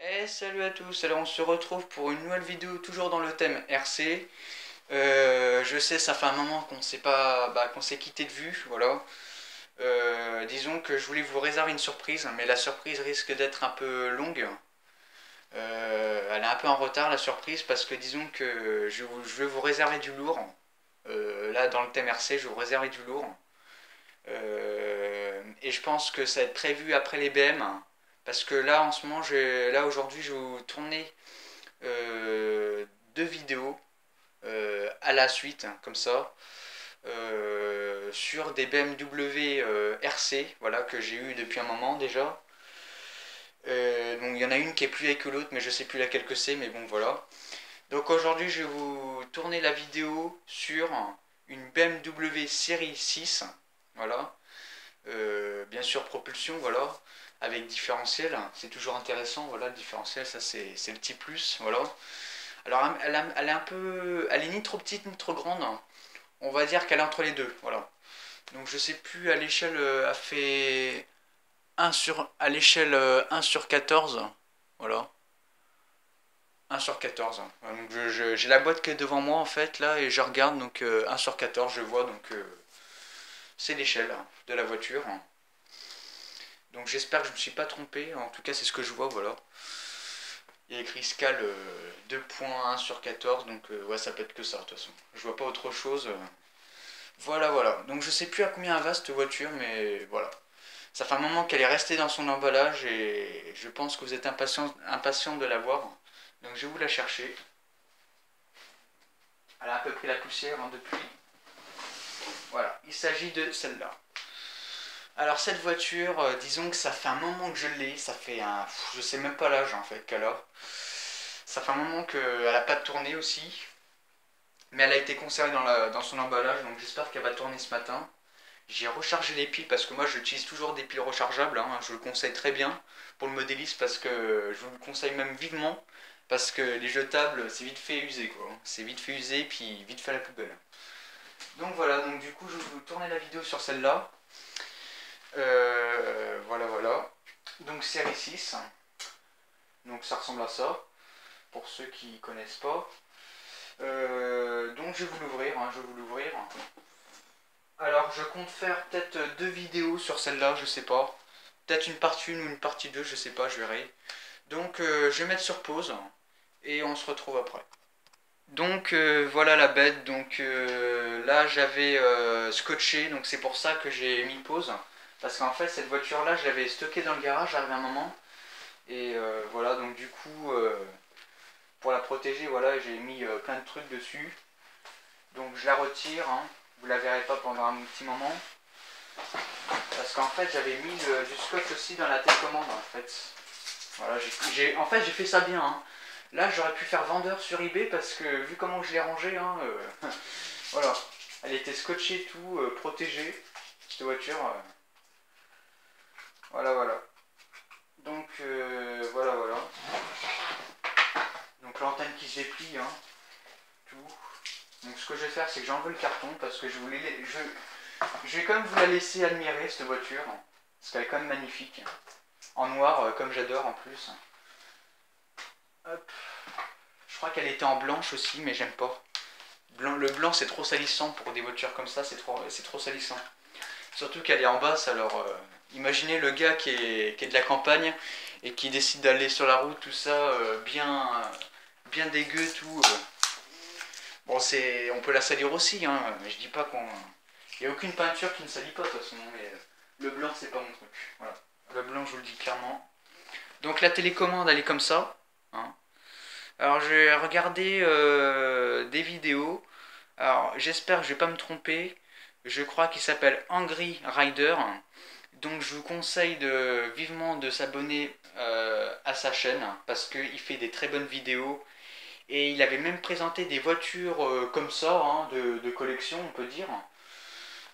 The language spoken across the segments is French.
Et salut à tous, alors on se retrouve pour une nouvelle vidéo toujours dans le thème RC. Je sais, ça fait un moment qu'on s'est pas, qu'on s'est quitté de vue, voilà. Disons que je voulais vous réserver une surprise, mais la surprise risque d'être un peu longue. Elle est un peu en retard la surprise parce que disons que je vais vous réserver du lourd. Là dans le thème RC, je vais vous réserver du lourd. Et je pense que ça va être prévu après les BM. Parce que là en ce moment, là aujourd'hui, je vais vous tourner euh, deux vidéos à la suite, comme ça, sur des BMW RC, voilà, que j'ai eu depuis un moment déjà. Donc il y en a une qui est plus vieille que l'autre, mais je sais plus laquelle que c'est, mais bon voilà. Donc aujourd'hui, je vais vous tourner la vidéo sur une BMW série 6, voilà. Bien sûr propulsion, voilà, avec différentiel, c'est toujours intéressant, voilà, le différentiel, ça c'est le petit plus, voilà. Alors elle est un peu, elle est ni trop petite ni trop grande, on va dire qu'elle est entre les deux, voilà. Donc je sais plus, à l'échelle, elle fait à l'échelle 1 sur 14, voilà. 1 sur 14. Donc j'ai la boîte qui est devant moi en fait là et je regarde donc 1 sur 14 je vois donc c'est l'échelle de la voiture. Donc j'espère que je ne me suis pas trompé, en tout cas c'est ce que je vois, voilà. Il y a écrit Scal 2.1 sur 14, donc ouais, ça peut être que ça de toute façon. Je vois pas autre chose. Voilà, voilà. Donc je sais plus à combien elle va cette voiture, mais voilà. Ça fait un moment qu'elle est restée dans son emballage et je pense que vous êtes impatient de la voir. Donc je vais vous la chercher. Elle a un peu pris la poussière depuis. Voilà, il s'agit de celle-là. Alors cette voiture, disons que ça fait un moment que je l'ai, ça fait un... Je sais même pas l'âge en fait qu'elle a. Ça fait un moment qu'elle n'a pas tourné aussi, mais elle a été conservée dans son emballage, donc j'espère qu'elle va tourner ce matin. J'ai rechargé les piles parce que moi j'utilise toujours des piles rechargeables, hein, je vous le conseille très bien pour le modéliste parce que je vous le conseille même vivement parce que les jetables c'est vite fait usé quoi. C'est vite fait usé puis vite fait à la poubelle. Donc voilà, donc du coup je vais vous tourner la vidéo sur celle-là. Voilà voilà. Donc série 6. Donc ça ressemble à ça pour ceux qui ne connaissent pas. Donc je vais vous l'ouvrir, hein, je vais vous l'ouvrir. Alors je compte faire peut-être deux vidéos sur celle-là, je sais pas. Peut-être une partie 1 ou une partie 2, je sais pas, je verrai. Donc je vais mettre sur pause et on se retrouve après. Donc voilà la bête, donc là j'avais scotché, donc c'est pour ça que j'ai mis pause. Parce qu'en fait cette voiture là je l'avais stockée dans le garage à un moment. Et voilà, donc du coup pour la protéger, voilà, j'ai mis plein de trucs dessus. Donc je la retire, hein. Vous la verrez pas pendant un petit moment. Parce qu'en fait j'avais mis du scotch aussi dans la télécommande en fait. Voilà, en fait j'ai fait ça bien, hein. Là j'aurais pu faire vendeur sur eBay parce que vu comment je l'ai rangée, hein, voilà. Elle était scotchée tout, protégée, cette voiture. Voilà, voilà. Donc voilà, voilà. Donc l'antenne qui se déplie, hein, tout. Donc ce que je vais faire c'est que j'enlève le carton parce que je vais quand même vous la laisser admirer cette voiture. Parce qu'elle est quand même magnifique. En noir comme j'adore en plus. Hop. Je crois qu'elle était en blanche aussi mais j'aime pas. Le blanc c'est trop salissant pour des voitures comme ça, c'est trop salissant. Surtout qu'elle est en basse alors imaginez le gars qui est de la campagne et qui décide d'aller sur la route tout ça bien dégueu tout. Bon on peut la salir aussi hein, mais je dis pas qu'on... Il n'y a aucune peinture qui ne salit pas de toute façon, mais le blanc c'est pas mon truc. Voilà. Le blanc je vous le dis clairement. Donc la télécommande elle est comme ça. Hein. Alors j'ai regardé des vidéos. Alors j'espère que je vais pas me tromper. Je crois qu'il s'appelle Angry Rider. Donc je vous conseille vivement de s'abonner à sa chaîne parce qu'il fait des très bonnes vidéos. Et il avait même présenté des voitures comme ça, hein, de collection on peut dire.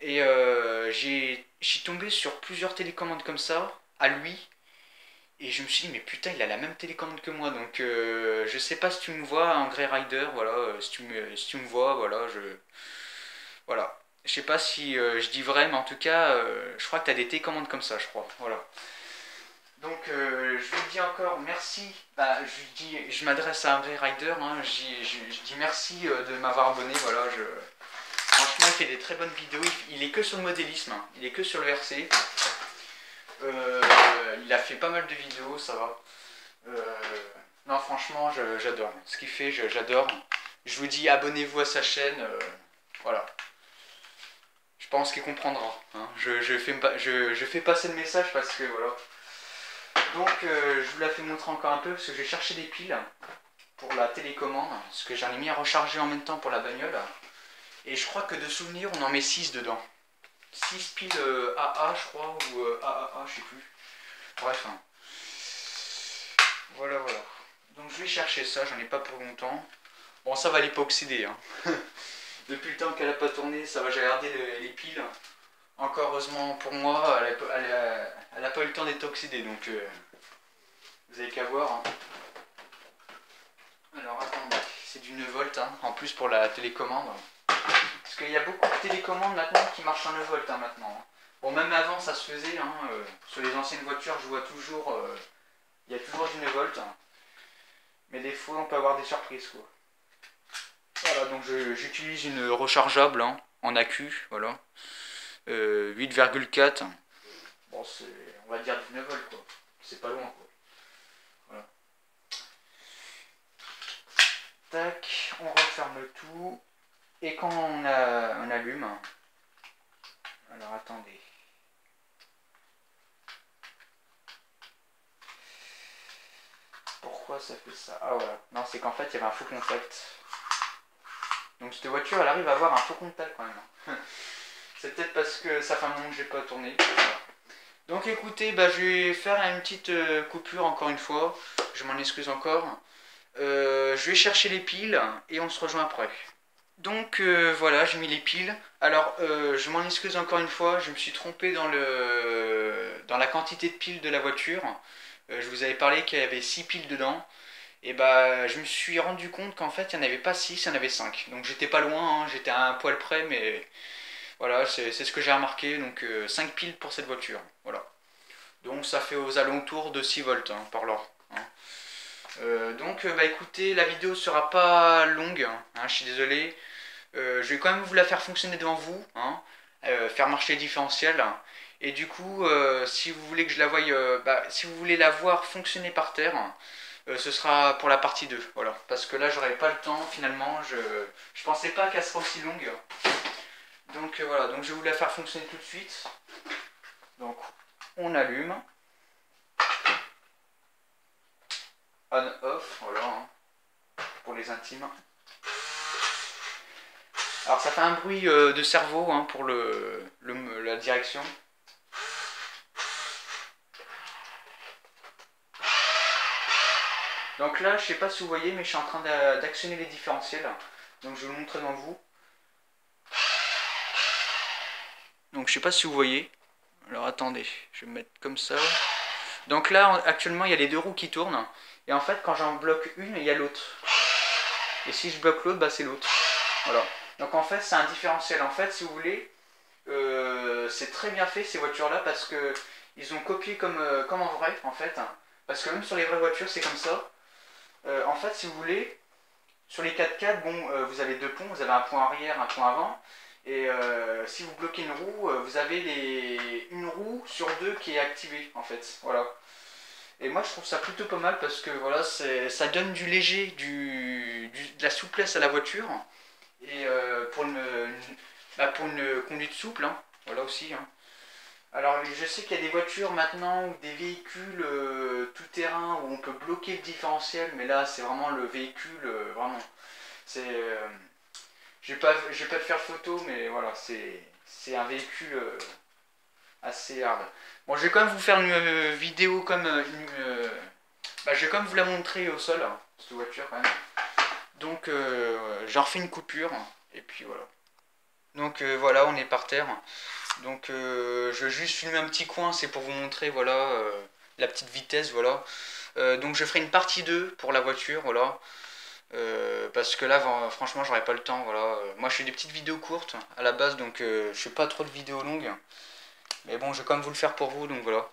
Et je suis tombé sur plusieurs télécommandes comme ça, à lui. Et je me suis dit, mais putain, il a la même télécommande que moi. Donc je sais pas si tu me vois, Angry Rider, voilà. Si tu me vois, voilà, Voilà. Je sais pas si je dis vrai, mais en tout cas, je crois que tu as des télécommandes comme ça, je crois. Voilà. Donc je lui dis encore merci, bah, je m'adresse à un vrai rider, hein. Je dis merci de m'avoir abonné, voilà, franchement il fait des très bonnes vidéos, il est que sur le modélisme, hein. Il est que sur le RC, il a fait pas mal de vidéos, ça va. Non franchement j'adore, ce qu'il fait j'adore, je vous dis abonnez-vous à sa chaîne, voilà. Je pense qu'il comprendra, hein. Je fais passer le message parce que voilà. Donc je vous la fais montrer encore un peu parce que j'ai cherché des piles pour la télécommande, parce que j'en ai mis à recharger en même temps pour la bagnole. Et je crois que de souvenir on en met 6 dedans. 6 piles AA je crois, ou AAA je sais plus. Bref. Hein. Voilà voilà. Donc je vais chercher ça, j'en ai pas pour longtemps. Bon ça va, elle est pas oxydée. Hein. Depuis le temps qu'elle a pas tourné, ça va, j'ai regardé les piles. Encore heureusement pour moi, elle a pas eu le temps d'être oxydée, donc vous avez qu'à voir. Hein. Alors attendez, c'est du 9 volts, hein, en plus pour la télécommande. Parce qu'il y a beaucoup de télécommandes maintenant qui marchent en 9 volts hein, maintenant. Hein. Bon, même avant ça se faisait, hein, sur les anciennes voitures, je vois toujours, il y a toujours du 9 volts. Hein. Mais des fois on peut avoir des surprises quoi. Voilà, donc j'utilise une rechargeable hein, en accu, voilà. 8,4. Bon, on va dire 19 volts quoi. C'est pas loin quoi. Voilà. Tac, on referme tout. Et quand on allume. Alors attendez. Pourquoi ça fait ça? Ah voilà. Non, c'est qu'en fait il y avait un faux contact. Donc cette voiture elle arrive à avoir un faux contact quand même. C'est peut-être parce que ça fait un moment que j'ai pas tourné. Voilà. Donc écoutez, bah, je vais faire une petite coupure encore une fois. Je m'en excuse encore. Je vais chercher les piles et on se rejoint après. Donc voilà, j'ai mis les piles. Alors je m'en excuse encore une fois, je me suis trompé dans la quantité de piles de la voiture. Je vous avais parlé qu'il y avait 6 piles dedans. Et bah je me suis rendu compte qu'en fait il n'y en avait pas 6, il y en avait 5. Donc j'étais pas loin, hein, j'étais à un poil près, mais voilà, c'est ce que j'ai remarqué. Donc 5 piles pour cette voiture. Voilà. Donc ça fait aux alentours de 6 volts hein, par là. Hein. Donc bah écoutez, la vidéo sera pas longue, hein, je suis désolé. Je vais quand même vous la faire fonctionner devant vous, hein, faire marcher le différentiel. Et du coup, si vous voulez que je la voie, si vous voulez la voir fonctionner par terre, ce sera pour la partie 2. Voilà. Parce que là, j'aurai pas le temps finalement. Je pensais pas qu'elle serait aussi longue. Donc voilà, donc je vais vous la faire fonctionner tout de suite. Donc on allume. On-off, voilà, hein, pour les intimes. Alors ça fait un bruit de cerveau hein, pour la direction. Donc là, je sais pas si vous voyez, mais je suis en train d'actionner les différentiels. Donc je vais vous montrer devant vous. Donc je sais pas si vous voyez. Alors attendez, je vais me mettre comme ça. Donc là, actuellement, il y a les deux roues qui tournent. Et en fait, quand j'en bloque une, il y a l'autre. Et si je bloque l'autre, bah, c'est l'autre. Voilà. Donc en fait, c'est un différentiel. En fait, si vous voulez, c'est très bien fait ces voitures-là parce que ils ont copié comme en vrai, en fait. Parce que même sur les vraies voitures, c'est comme ça. En fait, si vous voulez, sur les 4x4, bon, vous avez deux ponts, vous avez un pont arrière, un pont avant. Et si vous bloquez une roue, vous avez une roue sur deux qui est activée, en fait. Voilà. Et moi, je trouve ça plutôt pas mal parce que voilà, ça donne du léger, de la souplesse à la voiture. Et pour une conduite souple, hein, voilà aussi. Hein. Alors, je sais qu'il y a des voitures maintenant ou des véhicules tout-terrain où on peut bloquer le différentiel, mais là, c'est vraiment le véhicule, vraiment. C'est, je vais pas te faire photo, mais voilà, c'est un véhicule assez hard. Bon, je vais quand même vous faire une vidéo comme je vais quand même vous la montrer au sol, hein, cette voiture quand même. Donc, j'en refais une coupure, et puis voilà. Donc voilà, on est par terre. Donc je vais juste filmer un petit coin, c'est pour vous montrer voilà la petite vitesse, voilà. Donc je ferai une partie 2 pour la voiture, voilà. Parce que là, franchement, j'aurais pas le temps, voilà. Moi, je fais des petites vidéos courtes à la base, donc je fais pas trop de vidéos longues. Mais bon, je vais quand même vous le faire pour vous, donc voilà.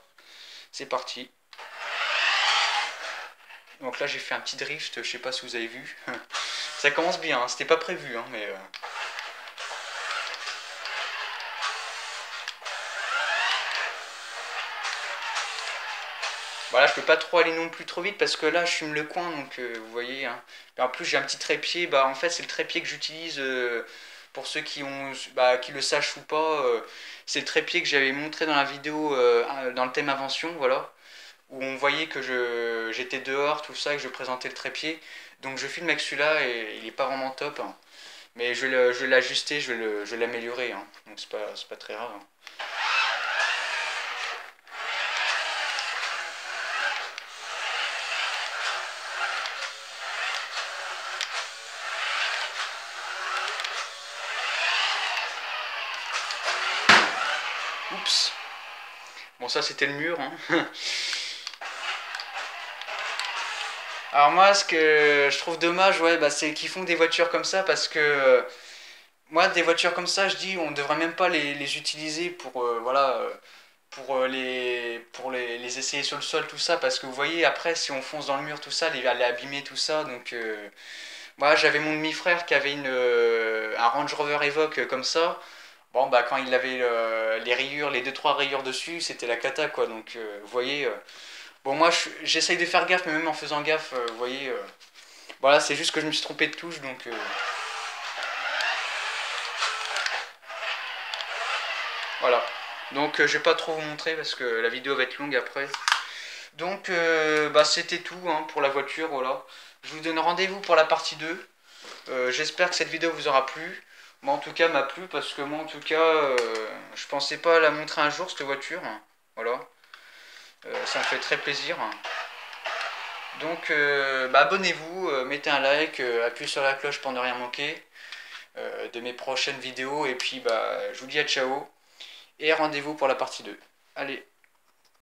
C'est parti. Donc là j'ai fait un petit drift, je sais pas si vous avez vu. Ça commence bien, hein. C'était pas prévu, hein, mais... Voilà, je peux pas trop aller non plus trop vite parce que là je fume le coin, donc vous voyez. Hein. Et en plus j'ai un petit trépied, bah en fait c'est le trépied que j'utilise pour ceux qui ont, bah, qui le sachent ou pas. C'est le trépied que j'avais montré dans la vidéo dans le thème invention, voilà, où on voyait que j'étais dehors, tout ça, et que je présentais le trépied. Donc je filme avec celui-là et il est pas vraiment top, hein. Mais je vais l'ajuster, je vais l'améliorer, hein. Donc c'est pas très grave, hein. Oups. Bon ça c'était le mur, hein. Alors moi, ce que je trouve dommage, ouais, bah, c'est qu'ils font des voitures comme ça parce que moi, des voitures comme ça, je dis, on devrait même pas les utiliser pour, voilà, les essayer sur le sol, tout ça, parce que vous voyez, après, si on fonce dans le mur, tout ça, elle est abîmée, tout ça, donc... moi, j'avais mon demi-frère qui avait un Range Rover Evoque comme ça. Bon, bah, quand il avait les rayures, les deux trois rayures dessus, c'était la cata, quoi, donc, vous voyez... bon, moi, j'essaye de faire gaffe, mais même en faisant gaffe, vous voyez... voilà, c'est juste que je me suis trompé de touche, donc... voilà. Donc je vais pas trop vous montrer parce que la vidéo va être longue après. Donc bah, c'était tout, hein, pour la voiture, voilà. Je vous donne rendez-vous pour la partie 2. J'espère que cette vidéo vous aura plu. Moi en tout cas m'a plu parce que moi en tout cas je pensais pas la montrer un jour cette voiture. Voilà. Ça me fait très plaisir. Donc bah, abonnez-vous, mettez un like, appuyez sur la cloche pour ne rien manquer de mes prochaines vidéos. Et puis bah, je vous dis à ciao. Et rendez-vous pour la partie 2. Allez.